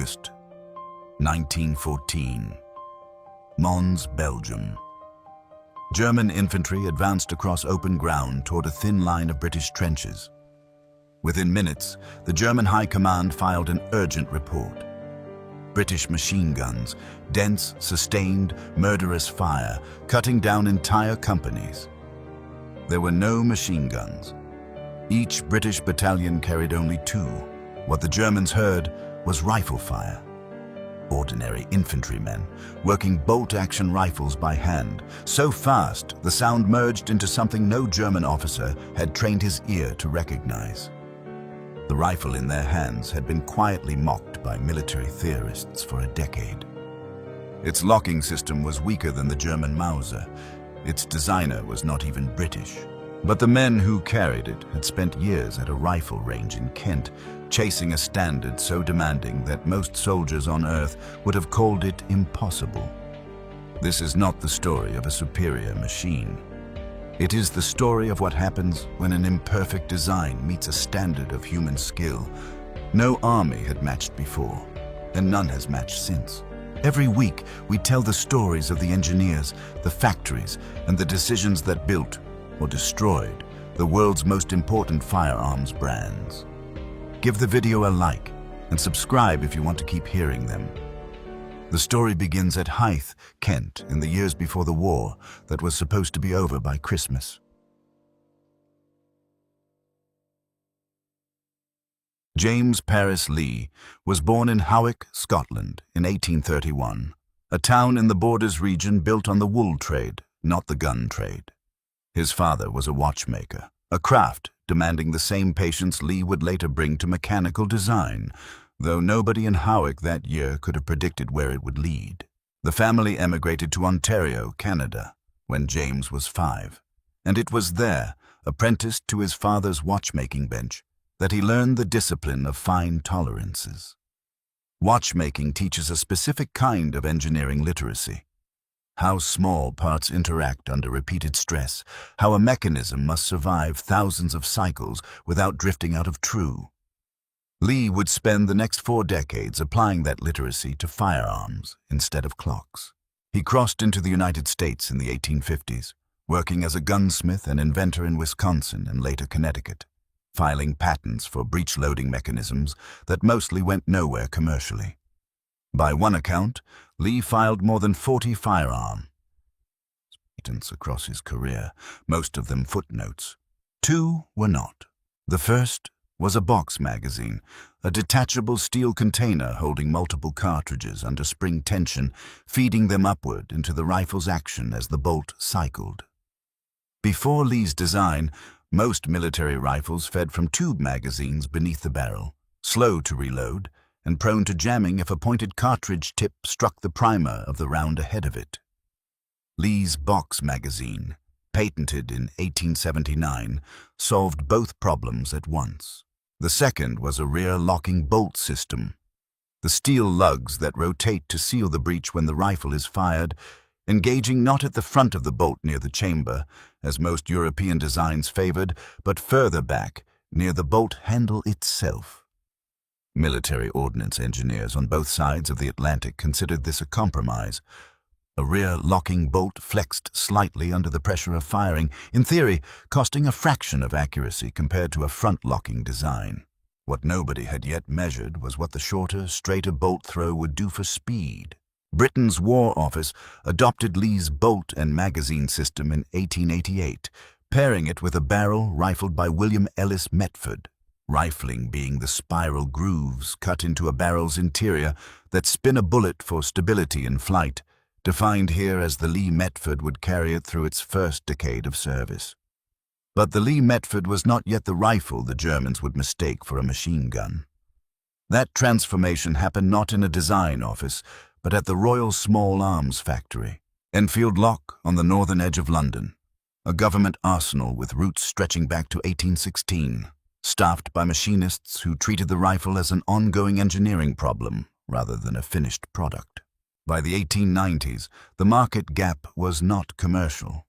August 1914. Mons, Belgium. German infantry advanced across open ground toward a thin line of British trenches. Within minutes, the German High Command filed an urgent report. British machine guns, dense, sustained, murderous fire, cutting down entire companies. There were no machine guns. Each British battalion carried only two. What the Germans heard was rifle fire. Ordinary infantrymen, working bolt-action rifles by hand, so fast the sound merged into something no German officer had trained his ear to recognize. The rifle in their hands had been quietly mocked by military theorists for a decade. Its locking system was weaker than the German Mauser. Its designer was not even British. But the men who carried it had spent years at a rifle range in Kent, chasing a standard so demanding that most soldiers on Earth would have called it impossible. This is not the story of a superior machine. It is the story of what happens when an imperfect design meets a standard of human skill. No army had matched before, and none has matched since. Every week, we tell the stories of the engineers, the factories, and the decisions that built or destroyed the world's most important firearms brands. Give the video a like and subscribe if you want to keep hearing them. The story begins at Hythe, Kent, in the years before the war that was supposed to be over by Christmas. James Paris Lee was born in Howick, Scotland, in 1831, a town in the Borders region built on the wool trade, not the gun trade. His father was a watchmaker, a craft demanding the same patience Lee would later bring to mechanical design, though nobody in Howick that year could have predicted where it would lead. The family emigrated to Ontario, Canada, when James was 5, and it was there, apprenticed to his father's watchmaking bench, that he learned the discipline of fine tolerances. Watchmaking teaches a specific kind of engineering literacy. How small parts interact under repeated stress, how a mechanism must survive thousands of cycles without drifting out of true. Lee would spend the next 4 decades applying that literacy to firearms instead of clocks. He crossed into the United States in the 1850s, working as a gunsmith and inventor in Wisconsin and later Connecticut, filing patents for breech-loading mechanisms that mostly went nowhere commercially. By one account, Lee filed more than 40 firearm patents across his career, most of them footnotes. 2 were not. The first was a box magazine, a detachable steel container holding multiple cartridges under spring tension, feeding them upward into the rifle's action as the bolt cycled. Before Lee's design, most military rifles fed from tube magazines beneath the barrel, slow to reload, and prone to jamming if a pointed cartridge tip struck the primer of the round ahead of it. Lee's box magazine, patented in 1879, solved both problems at once. The second was a rear locking bolt system. The steel lugs that rotate to seal the breech when the rifle is fired, engaging not at the front of the bolt near the chamber, as most European designs favored, but further back, near the bolt handle itself. Military ordnance engineers on both sides of the Atlantic considered this a compromise. A rear locking bolt flexed slightly under the pressure of firing, in theory costing a fraction of accuracy compared to a front locking design. What nobody had yet measured was what the shorter, straighter bolt throw would do for speed. Britain's War Office adopted Lee's bolt and magazine system in 1888, pairing it with a barrel rifled by William Ellis Metford. Rifling being the spiral grooves cut into a barrel's interior that spin a bullet for stability in flight, defined here as the Lee Metford would carry it through its first decade of service. But the Lee Metford was not yet the rifle the Germans would mistake for a machine gun. That transformation happened not in a design office, but at the Royal Small Arms Factory, Enfield Lock on the northern edge of London, a government arsenal with roots stretching back to 1816. Staffed by machinists who treated the rifle as an ongoing engineering problem rather than a finished product. By the 1890s, the market gap was not commercial.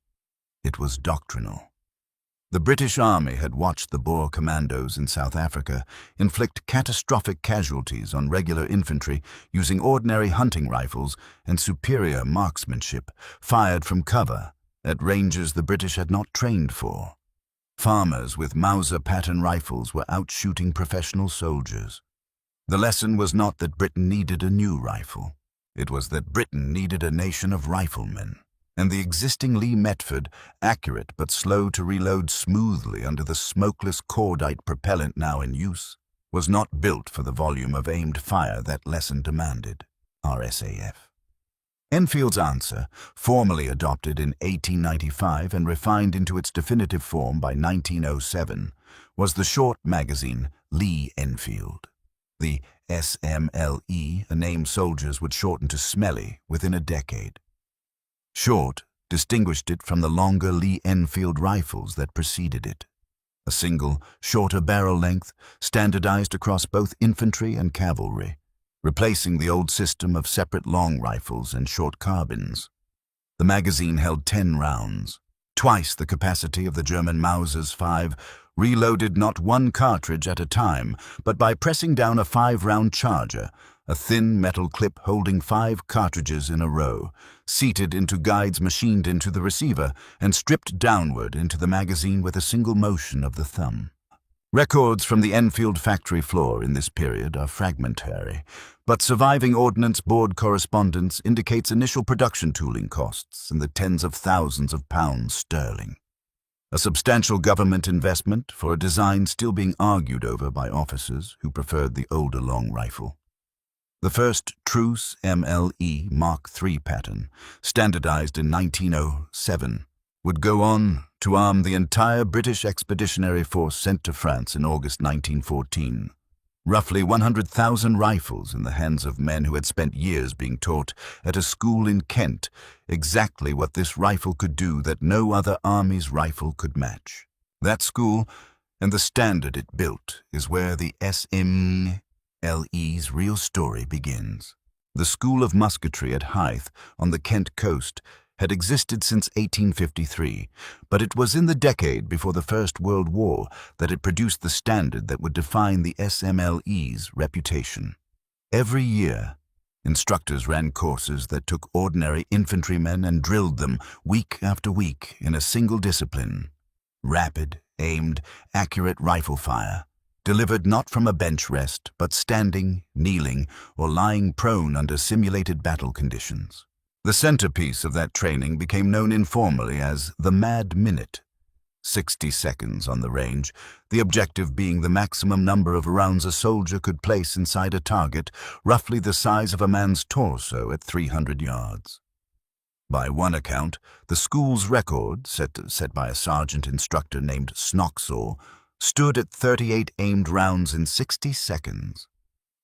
It was doctrinal. The British Army had watched the Boer commandos in South Africa inflict catastrophic casualties on regular infantry using ordinary hunting rifles and superior marksmanship fired from cover at ranges the British had not trained for. Farmers with Mauser pattern rifles were out shooting professional soldiers. The lesson was not that Britain needed a new rifle. It was that Britain needed a nation of riflemen. And the existing Lee Metford, accurate but slow to reload smoothly under the smokeless cordite propellant now in use, was not built for the volume of aimed fire that lesson demanded. RSAF. Enfield's answer, formally adopted in 1895 and refined into its definitive form by 1907, was the short magazine Lee-Enfield. The SMLE, a name soldiers would shorten to SMLE within a decade. Short distinguished it from the longer Lee-Enfield rifles that preceded it. A single, shorter barrel length, standardized across both infantry and cavalry, replacing the old system of separate long rifles and short carbines. The magazine held 10 rounds, twice the capacity of the German Mauser's 5, reloaded not one cartridge at a time, but by pressing down a 5-round charger, a thin metal clip holding 5 cartridges in a row, seated into guides machined into the receiver and stripped downward into the magazine with a single motion of the thumb. Records from the Enfield factory floor in this period are fragmentary, but surviving Ordnance Board correspondence indicates initial production tooling costs in the tens of thousands of pounds sterling. A substantial government investment for a design still being argued over by officers who preferred the older long rifle. The first Truce SMLE Mk III pattern, standardized in 1907, would go on to arm the entire British expeditionary force sent to France in August 1914. Roughly 100,000 rifles in the hands of men who had spent years being taught at a school in Kent exactly what this rifle could do that no other army's rifle could match. That school and the standard it built is where the SMLE's real story begins. The School of Musketry at Hythe on the Kent coast had existed since 1853, but it was in the decade before the First World War that it produced the standard that would define the SMLE's reputation. Every year, instructors ran courses that took ordinary infantrymen and drilled them week after week in a single discipline: rapid, aimed, accurate rifle fire, delivered not from a bench rest, but standing, kneeling, or lying prone under simulated battle conditions. The centerpiece of that training became known informally as the Mad Minute. 60 seconds on the range, the objective being the maximum number of rounds a soldier could place inside a target roughly the size of a man's torso at 300 yards. By one account, the school's record, set by a sergeant instructor named Snoxall, stood at 38 aimed rounds in 60 seconds.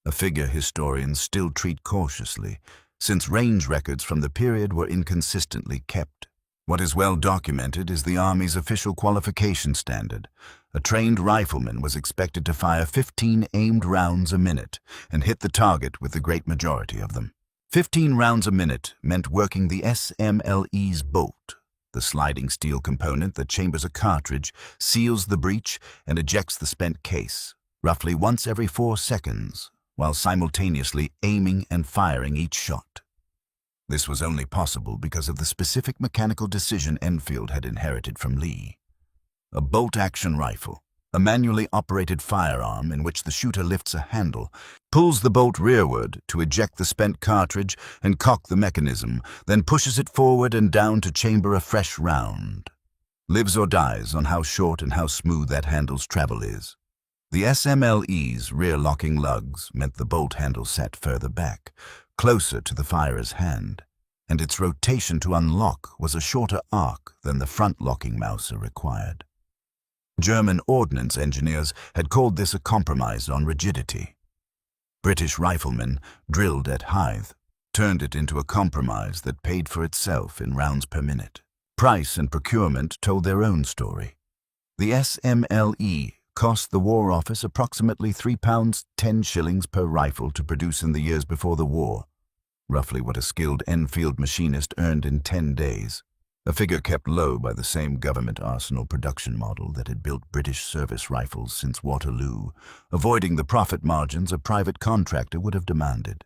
A figure historians still treat cautiously, since range records from the period were inconsistently kept. What is well documented is the Army's official qualification standard. A trained rifleman was expected to fire 15 aimed rounds a minute and hit the target with the great majority of them. 15 rounds a minute meant working the SMLE's bolt, the sliding steel component that chambers a cartridge, seals the breech, and ejects the spent case, roughly once every 4 seconds, while simultaneously aiming and firing each shot. This was only possible because of the specific mechanical decision Enfield had inherited from Lee. A bolt-action rifle, a manually operated firearm in which the shooter lifts a handle, pulls the bolt rearward to eject the spent cartridge and cock the mechanism, then pushes it forward and down to chamber a fresh round. Lives or dies on how short and how smooth that handle's travel is. The SMLE's rear-locking lugs meant the bolt handle sat further back, closer to the firer's hand, and its rotation to unlock was a shorter arc than the front-locking Mauser required. German ordnance engineers had called this a compromise on rigidity. British riflemen, drilled at Hythe, turned it into a compromise that paid for itself in rounds per minute. Price and procurement told their own story. The SMLE cost the War Office approximately £3 10 shillings per rifle to produce in the years before the war, roughly what a skilled Enfield machinist earned in 10 days. a figure kept low by the same government arsenal production model that had built British service rifles since Waterloo, avoiding the profit margins a private contractor would have demanded.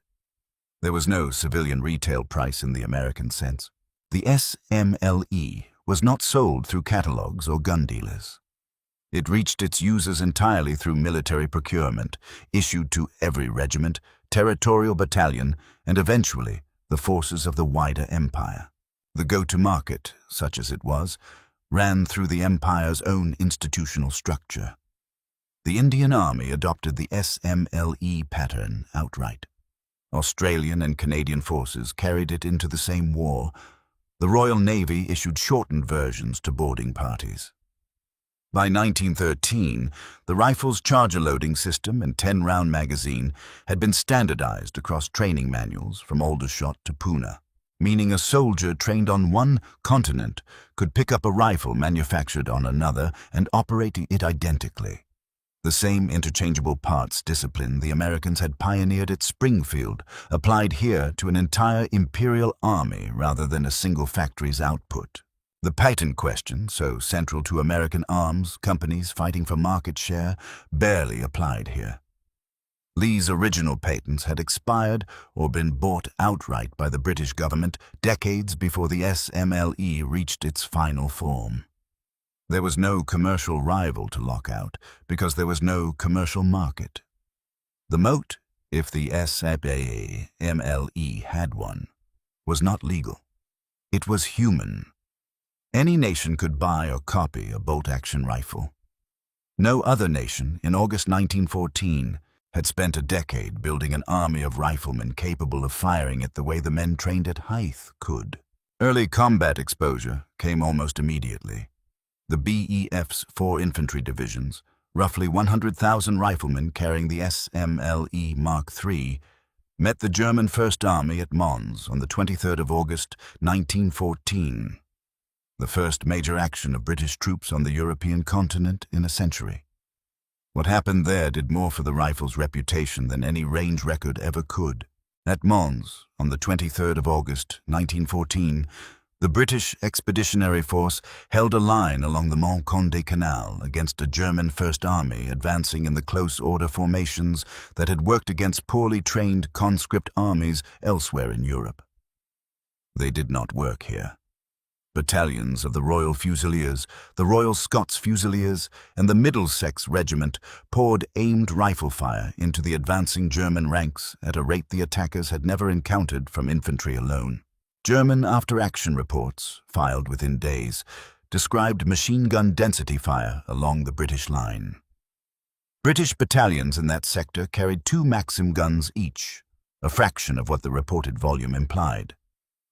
There was no civilian retail price in the American sense. The SMLE was not sold through catalogs or gun dealers. It reached its users entirely through military procurement, issued to every regiment, territorial battalion, and eventually the forces of the wider empire. The go-to-market, such as it was, ran through the empire's own institutional structure. The Indian Army adopted the SMLE pattern outright. Australian and Canadian forces carried it into the same war. The Royal Navy issued shortened versions to boarding parties. By 1913, the rifle's charger loading system and 10-round magazine had been standardized across training manuals from Aldershot to Poona, meaning a soldier trained on one continent could pick up a rifle manufactured on another and operate it identically. The same interchangeable parts discipline the Americans had pioneered at Springfield applied here to an entire imperial army rather than a single factory's output. The patent question, so central to American arms companies fighting for market share, barely applied here. Lee's original patents had expired or been bought outright by the British government decades before the SMLE reached its final form. There was no commercial rival to lock out because there was no commercial market. The moat, if the SMLE had one, was not legal. It was human. Any nation could buy or copy a bolt-action rifle. No other nation, in August 1914, had spent a decade building an army of riflemen capable of firing it the way the men trained at Hythe could. Early combat exposure came almost immediately. The BEF's 4 infantry divisions, roughly 100,000 riflemen carrying the SMLE Mk III, met the German First Army at Mons on the 23rd of August 1914, the first major action of British troops on the European continent in a century. What happened there did more for the rifle's reputation than any range record ever could. At Mons, on the 23rd of August 1914, the British Expeditionary Force held a line along the Mont-Condé Canal against a German First Army advancing in the close order formations that had worked against poorly trained conscript armies elsewhere in Europe. They did not work here. Battalions of the Royal Fusiliers, the Royal Scots Fusiliers, and the Middlesex Regiment poured aimed rifle fire into the advancing German ranks at a rate the attackers had never encountered from infantry alone. German after-action reports, filed within days, described machine gun density fire along the British line. British battalions in that sector carried 2 Maxim guns each, a fraction of what the reported volume implied.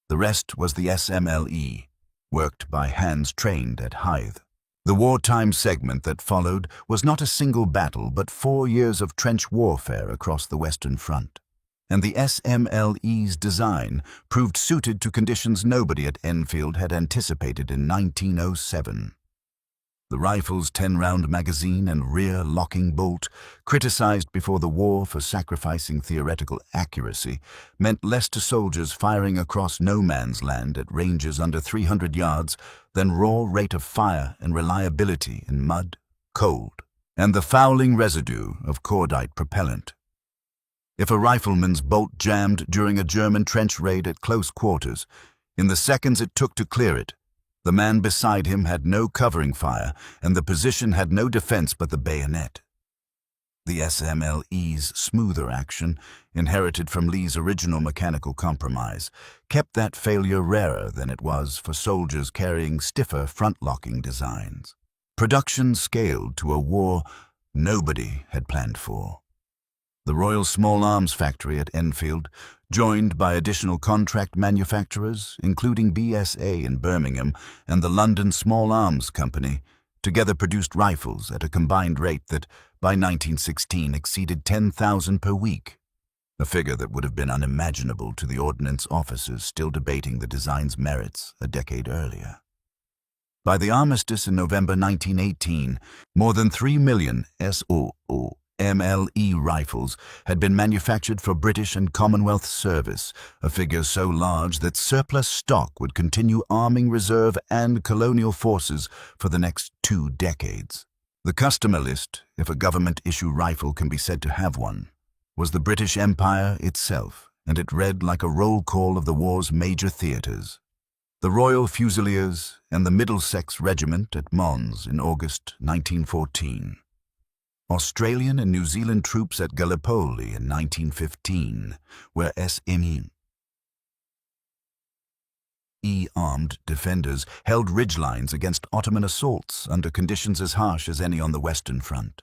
The rest was the SMLE, worked by hands trained at Hythe. The wartime segment that followed was not a single battle but 4 years of trench warfare across the Western Front. And the SMLE's design proved suited to conditions nobody at Enfield had anticipated in 1907. The rifle's 10-round magazine and rear locking bolt, criticized before the war for sacrificing theoretical accuracy, meant less to soldiers firing across no man's land at ranges under 300 yards than raw rate of fire and reliability in mud, cold, and the fouling residue of cordite propellant. If a rifleman's bolt jammed during a German trench raid at close quarters, in the seconds it took to clear it, the man beside him had no covering fire, and the position had no defense but the bayonet. The SMLE's smoother action, inherited from Lee's original mechanical compromise, kept that failure rarer than it was for soldiers carrying stiffer front-locking designs. Production scaled to a war nobody had planned for. The Royal Small Arms Factory at Enfield, joined by additional contract manufacturers, including BSA in Birmingham and the London Small Arms Company, together produced rifles at a combined rate that, by 1916, exceeded 10,000 per week, a figure that would have been unimaginable to the ordnance officers still debating the design's merits a decade earlier. By the armistice in November 1918, more than 3 million SMLE rifles had been manufactured for British and Commonwealth service, a figure so large that surplus stock would continue arming reserve and colonial forces for the next 2 decades. The customer list, if a government-issue rifle can be said to have one, was the British Empire itself, and it read like a roll call of the war's major theatres. The Royal Fusiliers and the Middlesex Regiment at Mons in August 1914. Australian and New Zealand troops at Gallipoli in 1915, where SME armed defenders held ridgelines against Ottoman assaults under conditions as harsh as any on the Western Front.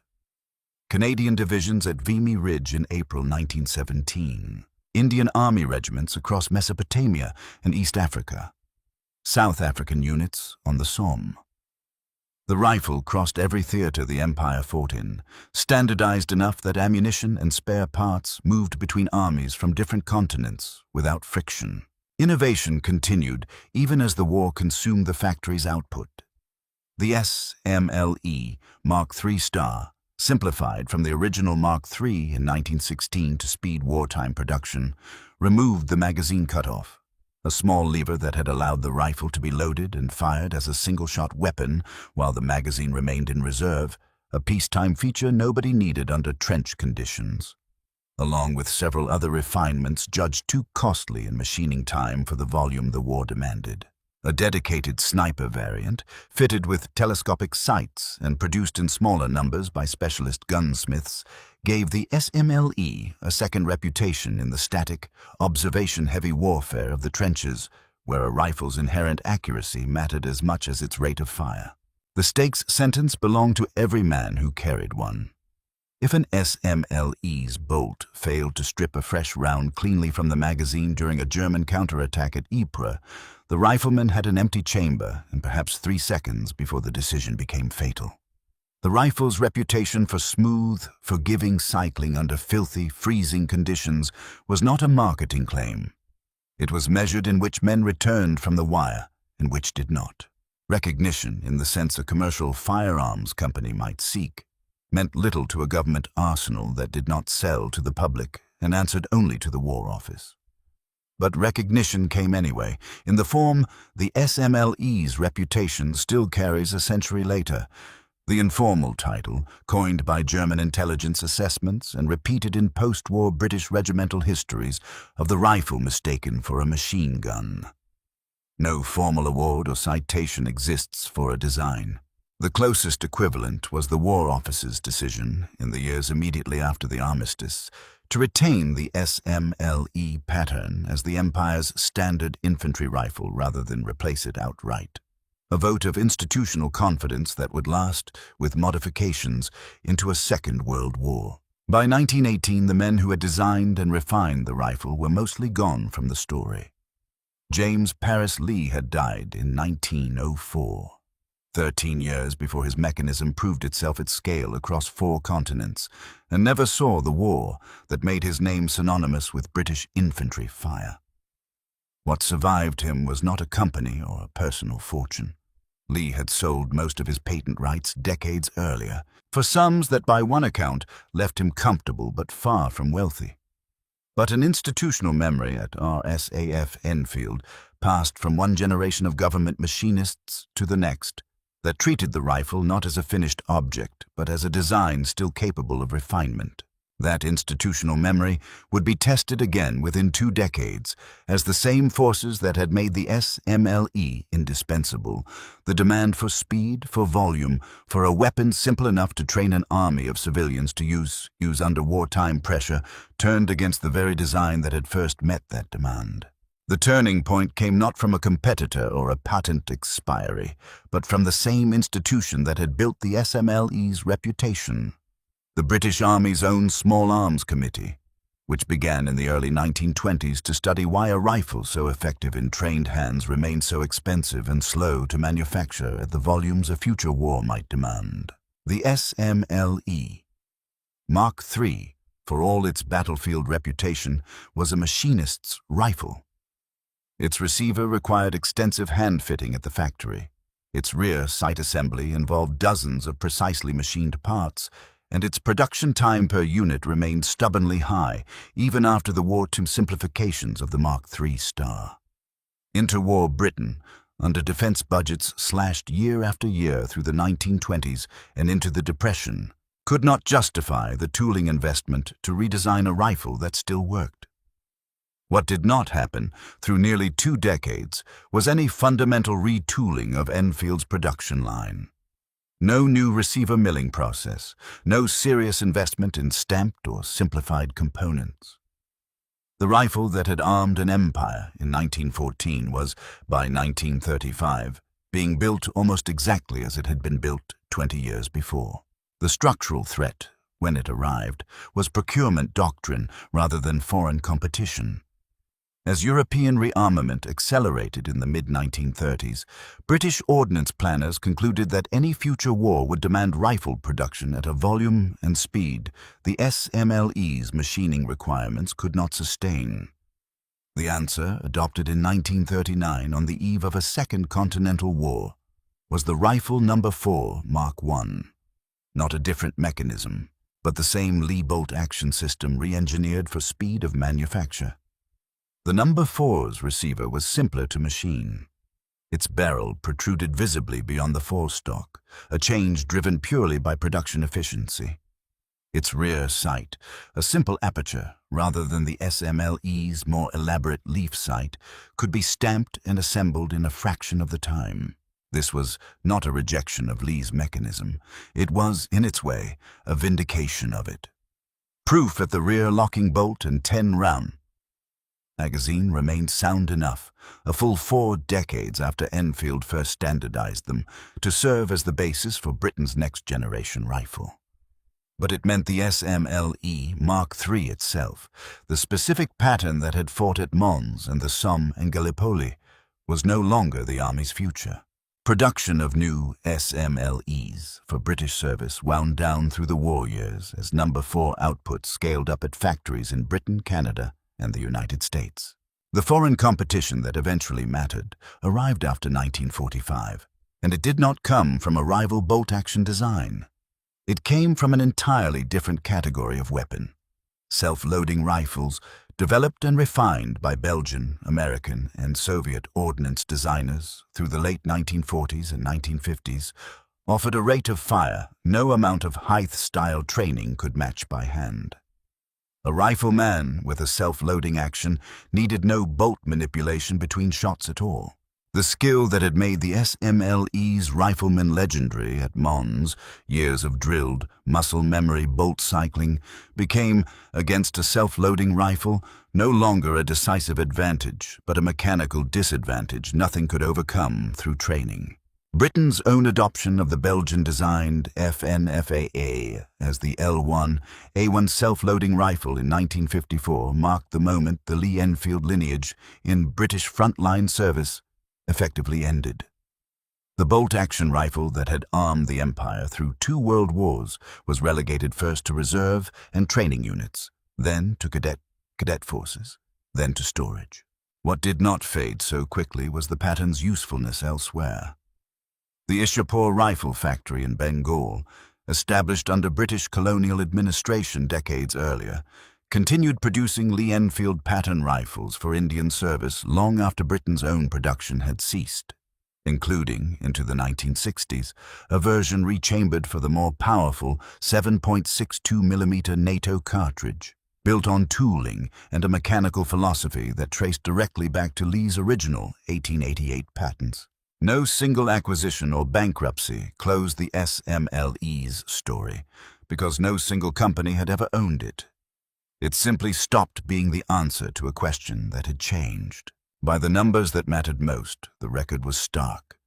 Canadian divisions at Vimy Ridge in April 1917. Indian Army regiments across Mesopotamia and East Africa. South African units on the Somme. The rifle crossed every theatre the Empire fought in, standardized enough that ammunition and spare parts moved between armies from different continents without friction. Innovation continued even as the war consumed the factory's output. The SMLE Mk III Star, simplified from the original Mk III in 1916 to speed wartime production, removed the magazine cutoff, a small lever that had allowed the rifle to be loaded and fired as a single-shot weapon while the magazine remained in reserve, a peacetime feature nobody needed under trench conditions, along with several other refinements judged too costly in machining time for the volume the war demanded. A dedicated sniper variant, fitted with telescopic sights and produced in smaller numbers by specialist gunsmiths, gave the SMLE a second reputation in the static, observation-heavy warfare of the trenches, where a rifle's inherent accuracy mattered as much as its rate of fire. The stakes sentence belonged to every man who carried one. If an SMLE's bolt failed to strip a fresh round cleanly from the magazine during a German counterattack at Ypres, the rifleman had an empty chamber and perhaps 3 seconds before the decision became fatal. The rifle's reputation for smooth, forgiving cycling under filthy, freezing conditions was not a marketing claim. It was measured in which men returned from the wire and which did not. Recognition, in the sense a commercial firearms company might seek, meant little to a government arsenal that did not sell to the public and answered only to the War Office. But recognition came anyway, in the form the SMLE's reputation still carries a century later, the informal title, coined by German intelligence assessments and repeated in post-war British regimental histories, of the rifle mistaken for a machine gun. No formal award or citation exists for a design. The closest equivalent was the War Office's decision, in the years immediately after the armistice, to retain the SMLE pattern as the Empire's standard infantry rifle rather than replace it outright. A vote of institutional confidence that would last, with modifications, into a Second World War. By 1918, the men who had designed and refined the rifle were mostly gone from the story. James Paris Lee had died in 1904. 13 years before his mechanism proved itself at scale across 4 continents, and never saw the war that made his name synonymous with British infantry fire. What survived him was not a company or a personal fortune. Lee had sold most of his patent rights decades earlier, for sums that by one account left him comfortable but far from wealthy. But an institutional memory at RSAF Enfield passed from one generation of government machinists to the next, that treated the rifle not as a finished object, but as a design still capable of refinement. That institutional memory would be tested again within 2 decades, as the same forces that had made the SMLE indispensable, the demand for speed, for volume, for a weapon simple enough to train an army of civilians to use under wartime pressure, turned against the very design that had first met that demand. The turning point came not from a competitor or a patent expiry, but from the same institution that had built the SMLE's reputation, the British Army's own Small Arms Committee, which began in the early 1920s to study why a rifle so effective in trained hands remained so expensive and slow to manufacture at the volumes a future war might demand. The SMLE Mk III, for all its battlefield reputation, was a machinist's rifle. Its receiver required extensive hand-fitting at the factory. Its rear sight assembly involved dozens of precisely machined parts, and its production time per unit remained stubbornly high, even after the wartime simplifications of the Mark III Star. Interwar Britain, under defense budgets slashed year after year through the 1920s and into the Depression, could not justify the tooling investment to redesign a rifle that still worked. What did not happen through nearly 2 decades was any fundamental retooling of Enfield's production line. No new receiver milling process, no serious investment in stamped or simplified components. The rifle that had armed an empire in 1914 was, by 1935, being built almost exactly as it had been built 20 years before. The structural threat, when it arrived, was procurement doctrine rather than foreign competition. As European rearmament accelerated in the mid-1930s, British ordnance planners concluded that any future war would demand rifle production at a volume and speed the SMLE's machining requirements could not sustain. The answer, adopted in 1939 on the eve of a Second Continental War, was the Rifle No. 4 Mark I. Not a different mechanism, but the same Lee bolt action system re-engineered for speed of manufacture. The No. 4's receiver was simpler to machine. Its barrel protruded visibly beyond the forestock, a change driven purely by production efficiency. Its rear sight, a simple aperture rather than the SMLE's more elaborate leaf sight, could be stamped and assembled in a fraction of the time. This was not a rejection of Lee's mechanism. It was, in its way, a vindication of it. Proof at the rear locking bolt and 10-round magazine remained sound enough, a full 4 decades after Enfield first standardized them, to serve as the basis for Britain's next-generation rifle. But it meant the SMLE Mk III itself, the specific pattern that had fought at Mons and the Somme and Gallipoli, was no longer the Army's future. Production of new SMLEs for British service wound down through the war years as No. 4 output scaled up at factories in Britain, Canada, and the United States. The foreign competition that eventually mattered arrived after 1945, and it did not come from a rival bolt-action design. It came from an entirely different category of weapon: self-loading rifles, developed and refined by Belgian, American, and Soviet ordnance designers through the late 1940s and 1950s, offered a rate of fire no amount of Hythe-style training could match by hand. A rifleman with a self-loading action needed no bolt manipulation between shots at all. The skill that had made the SMLE's riflemen legendary at Mons, years of drilled, muscle memory bolt cycling, became, against a self-loading rifle, no longer a decisive advantage, but a mechanical disadvantage nothing could overcome through training. Britain's own adoption of the Belgian-designed FNFAA as the L1A1 self-loading rifle in 1954 marked the moment the Lee-Enfield lineage in British frontline service effectively ended. The bolt-action rifle that had armed the Empire through 2 world wars was relegated first to reserve and training units, then to cadet forces, then to storage. What did not fade so quickly was the pattern's usefulness elsewhere. The Ishapur Rifle Factory in Bengal, established under British colonial administration decades earlier, continued producing Lee-Enfield pattern rifles for Indian service long after Britain's own production had ceased, including, into the 1960s, a version rechambered for the more powerful 7.62mm NATO cartridge, built on tooling and a mechanical philosophy that traced directly back to Lee's original 1888 patents. No single acquisition or bankruptcy closed the SMLE's story, because no single company had ever owned it. It simply stopped being the answer to a question that had changed. By the numbers that mattered most, the record was stark.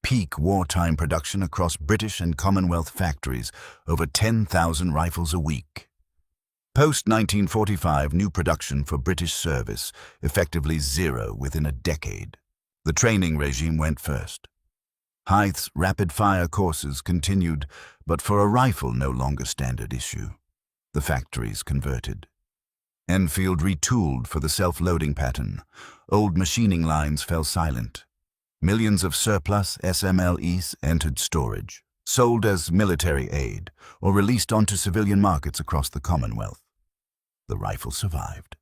Peak wartime production across British and Commonwealth factories, over 10,000 rifles a week. Post-1945 new production for British service, effectively zero within a decade. The training regime went first. Hythe's rapid-fire courses continued, but for a rifle no longer standard issue. The factories converted. Enfield retooled for the self-loading pattern. Old machining lines fell silent. Millions of surplus SMLEs entered storage. sold as military aid, or released onto civilian markets across the Commonwealth. The rifle survived.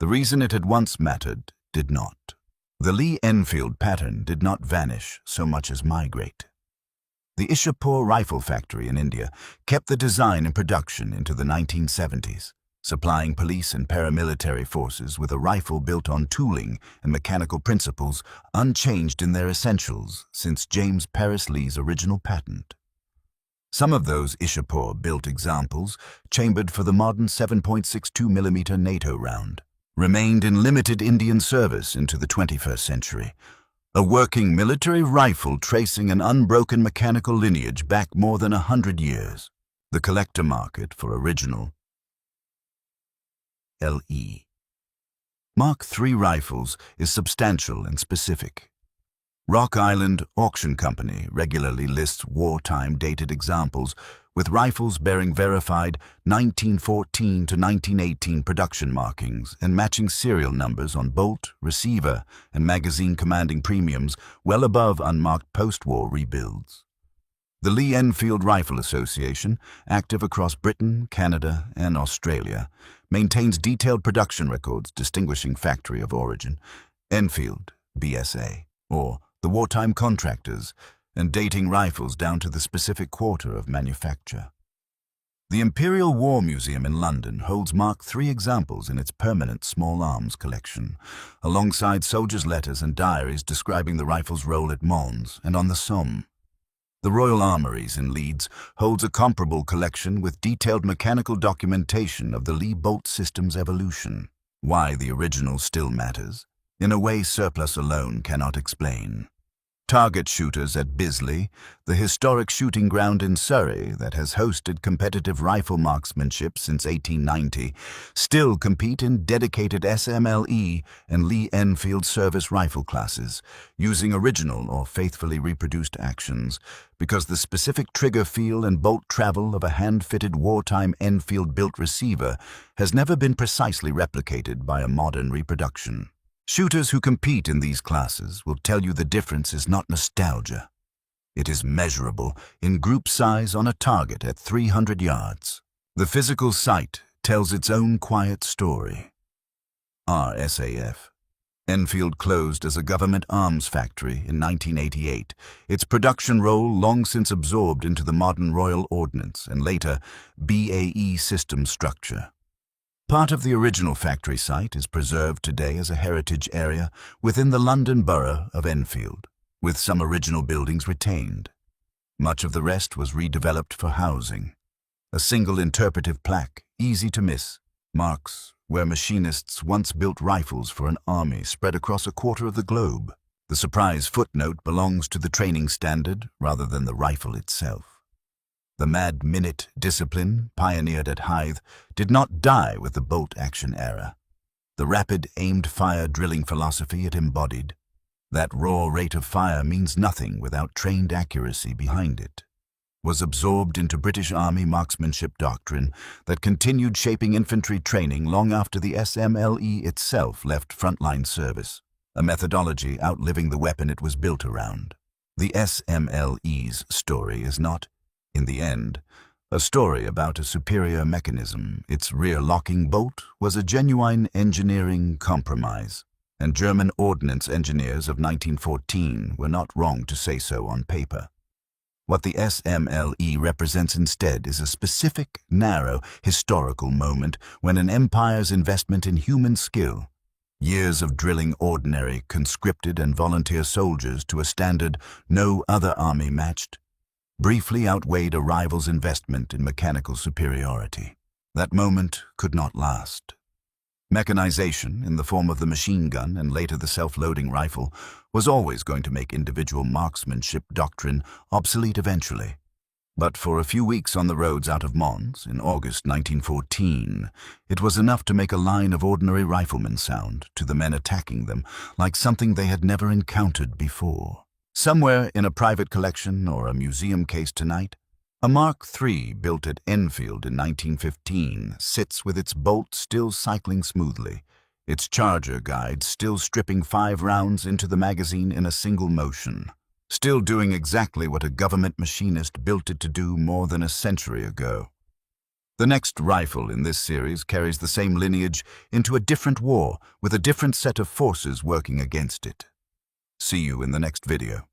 The reason it had once mattered did not. The Lee-Enfield pattern did not vanish so much as migrate. The Ishapur rifle factory in India kept the design and production into the 1970s, supplying police and paramilitary forces with a rifle built on tooling and mechanical principles unchanged in their essentials since James Paris Lee's original patent. Some of those Ishapur-built examples, chambered for the modern 7.62mm NATO round, remained in limited Indian service into the 21st century, a working military rifle tracing an unbroken mechanical lineage back more than 100 years. The collector market for original LE Mark III rifles is substantial and specific. Rock Island Auction Company regularly lists wartime dated examples with rifles bearing verified 1914 to 1918 production markings and matching serial numbers on bolt, receiver, and magazine commanding premiums well above unmarked post-war rebuilds. The Lee-Enfield Rifle Association, active across Britain, Canada, and Australia, maintains detailed production records distinguishing factory of origin, Enfield, BSA, or the wartime contractors, and dating rifles down to the specific quarter of manufacture. The Imperial War Museum in London holds Mark III examples in its permanent small arms collection, alongside soldiers' letters and diaries describing the rifle's role at Mons and on the Somme. The Royal Armouries in Leeds holds a comparable collection with detailed mechanical documentation of the Lee bolt system's evolution. Why the original still matters, in a way surplus alone cannot explain. Target shooters at Bisley, the historic shooting ground in Surrey that has hosted competitive rifle marksmanship since 1890, still compete in dedicated SMLE and Lee-Enfield service rifle classes, using original or faithfully reproduced actions, because the specific trigger feel and bolt travel of a hand-fitted wartime Enfield-built receiver has never been precisely replicated by a modern reproduction. Shooters who compete in these classes will tell you the difference is not nostalgia. It is measurable in group size on a target at 300 yards. The physical sight tells its own quiet story. RSAF. Enfield closed as a government arms factory in 1988, its production role long since absorbed into the modern Royal Ordnance and later BAE system structure. Part of the original factory site is preserved today as a heritage area within the London borough of Enfield, with some original buildings retained. Much of the rest was redeveloped for housing. A single interpretive plaque, easy to miss, marks where machinists once built rifles for an army spread across a quarter of the globe. The surprise footnote belongs to the training standard rather than the rifle itself. The mad-minute discipline, pioneered at Hythe, did not die with the bolt-action era. The rapid, aimed-fire drilling philosophy it embodied. That raw rate of fire means nothing without trained accuracy behind it. Was absorbed into British Army marksmanship doctrine that continued shaping infantry training long after the SMLE itself left frontline service, a methodology outliving the weapon it was built around. The SMLE's story is not, in the end, a story about a superior mechanism. Its rear-locking bolt was a genuine engineering compromise, and German ordnance engineers of 1914 were not wrong to say so on paper. What the SMLE represents instead is a specific, narrow, historical moment when an empire's investment in human skill, years of drilling ordinary, conscripted and volunteer soldiers to a standard no other army matched, briefly outweighed a rival's investment in mechanical superiority. That moment could not last. Mechanization, in the form of the machine gun and later the self-loading rifle, was always going to make individual marksmanship doctrine obsolete eventually. But for a few weeks on the roads out of Mons, in August 1914, it was enough to make a line of ordinary riflemen sound to the men attacking them like something they had never encountered before. Somewhere in a private collection or a museum case tonight, a Mark III built at Enfield in 1915 sits with its bolt still cycling smoothly, its charger guide still stripping 5 rounds into the magazine in a single motion. still doing exactly what a government machinist built it to do more than a century ago. The next rifle in this series carries the same lineage into a different war with a different set of forces working against it. See you in the next video.